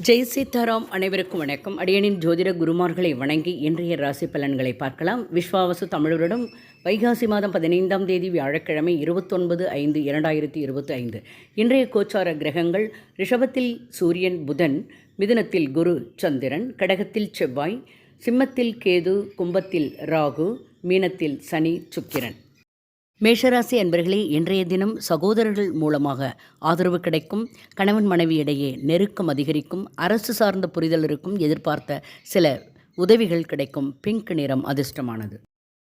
ஜெய் சீதாராம். அனைவருக்கும் வணக்கம். அடியனின் ஜோதிட குருமார்களை வணங்கி இன்றைய ராசி பலன்களை பார்க்கலாம். விஸ்வாவசு தமிழரிடம் வைகாசி மாதம் 15ஆம் தேதி வியாழக்கிழமை 29/5/2025. இன்றைய கோச்சார கிரகங்கள்: ரிஷபத்தில் சூரியன் புதன், மிதுனத்தில் குரு சந்திரன், கடகத்தில் செவ்வாய், சிம்மத்தில் கேது, கும்பத்தில் ராகு, மீனத்தில் சனி சுக்கிரன். மேஷராசி அன்பர்களே, இன்றைய தினம் சகோதரர்கள் மூலமாக ஆதரவு கிடைக்கும். கணவன் மனைவி இடையே நெருக்கம் அதிகரிக்கும். அரசு சார்ந்த புரிதல் இருக்கும். எதிர்பார்த்த சில உதவிகள் கிடைக்கும். பிங்க் நிறம் அதிர்ஷ்டமானது.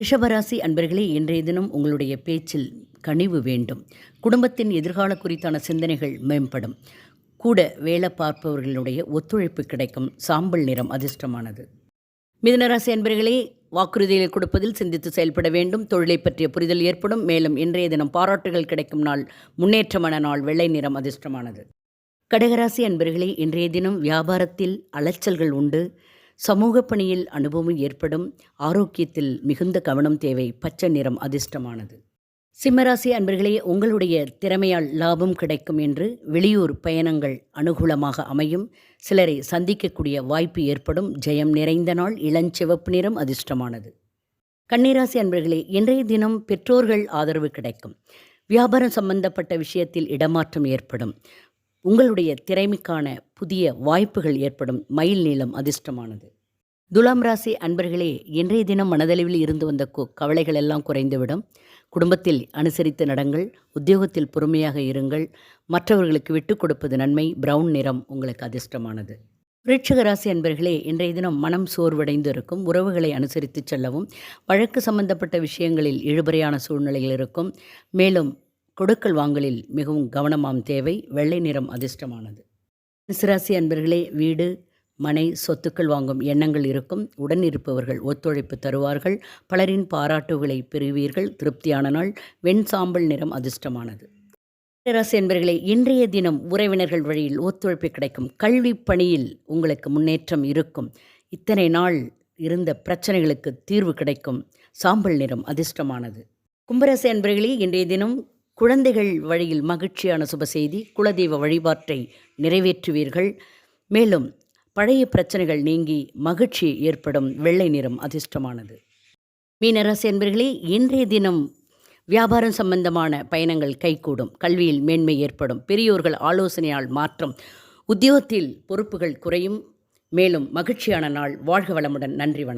ரிஷபராசி அன்பர்களே, இன்றைய தினம் உங்களுடைய பேச்சில் கனிவு வேண்டும். குடும்பத்தின் எதிர்கால குறித்தான சிந்தனைகள் மேம்படும். கூட வேலை பார்ப்பவர்களுடைய ஒத்துழைப்பு கிடைக்கும். சாம்பல் நிறம் அதிர்ஷ்டமானது. மிதுனராசி அன்பர்களே, வாக்குறுதிகளை கொடுப்பதில் சிந்தித்து செயல்பட வேண்டும். தொழிலை பற்றிய புரிதல் ஏற்படும். மேலும் இன்றைய தினம் பாராட்டுகள் கிடைக்கும் நாள், முன்னேற்றமான நாள். வெள்ளை நிறம் அதிர்ஷ்டமானது. கடகராசி அன்பர்களே, இன்றைய தினம் வியாபாரத்தில் அலைச்சல்கள் உண்டு. சமூக பணியில் அனுபவம் ஏற்படும். ஆரோக்கியத்தில் மிகுந்த கவனம் தேவை. பச்சை நிறம் அதிர்ஷ்டமானது. சிம்மராசி அன்பர்களே, உங்களுடைய திறமையால் லாபம் கிடைக்கும் என்று வெளியூர் பயணங்கள் அனுகூலமாக அமையும். சிலரை சந்திக்கக்கூடிய வாய்ப்பு ஏற்படும். ஜெயம் நிறைந்த நாள். இளஞ்சிவப்பு நிறம் அதிர்ஷ்டமானது. கன்னிராசி அன்பர்களே, இன்றைய தினம் பெற்றோர்கள் ஆதரவு கிடைக்கும். வியாபாரம் சம்பந்தப்பட்ட விஷயத்தில் இடமாற்றம் ஏற்படும். உங்களுடைய திறமைக்கான புதிய வாய்ப்புகள் ஏற்படும். மயில் நீளம் அதிர்ஷ்டமானது. துலாம் ராசி அன்பர்களே, இன்றைய தினம் மனதளவில் இருந்து வந்த கவலைகள் எல்லாம் குறைந்துவிடும். குடும்பத்தில் அனுசரித்து நடங்கள். உத்தியோகத்தில் பொறுமையாக இருங்கள். மற்றவர்களுக்கு விட்டு கொடுப்பது நன்மை. பிரவுன் நிறம் உங்களுக்கு அதிர்ஷ்டமானது. விருச்சிக ராசி அன்பர்களே, இன்றைய தினம் மனம் சோர்வடைந்து இருக்கும். உறவுகளை அனுசரித்து செல்லவும். வழக்கு சம்பந்தப்பட்ட விஷயங்களில் இழுபறையான சூழ்நிலைகள் இருக்கும். மேலும் கொடுக்கல் வாங்கலில் மிகவும் கவனமாம் தேவை. வெள்ளை நிறம் அதிர்ஷ்டமானது. மேஷராசி அன்பர்களே, வீடு மனை சொத்துக்கள் வாங்கும் எண்ணங்கள் இருக்கும். உடன் இருப்பவர்கள் ஒத்துழைப்பு தருவார்கள். பலரின் பாராட்டுகளை பெறுவீர்கள். திருப்தியான நாள். வெண் சாம்பல் நிறம் அதிர்ஷ்டமானது. ராசி என்பர்களே, இன்றைய தினம் உறவினர்கள் வழியில் ஒத்துழைப்பு கிடைக்கும். கல்வி பணியில் உங்களுக்கு முன்னேற்றம் இருக்கும். இத்தனை நாள் இருந்த பிரச்சனைகளுக்கு தீர்வு கிடைக்கும். சாம்பல் நிறம் அதிர்ஷ்டமானது. கும்பராசி என்பர்களே, இன்றைய தினம் குழந்தைகள் வழியில் மகிழ்ச்சியான சுப செய்தி. குலதெய்வ வழிபாட்டை நிறைவேற்றுவீர்கள். மேலும் பழைய பிரச்சனைகள் நீங்கி மகிழ்ச்சி ஏற்படும். வெள்ளை நிறம் அதிர்ஷ்டமானது. மீனராசி என்பர்களே, இன்றைய தினம் வியாபாரம் சம்பந்தமான பயணங்கள் கைகூடும். கல்வியில் மேன்மை ஏற்படும். பெரியோர்கள் ஆலோசனையால் மாற்றம். உத்தியோகத்தில் பொறுப்புகள் குறையும். மேலும் மகிழ்ச்சியான நாள். வாழ்க வளமுடன். நன்றி, வணக்கம்.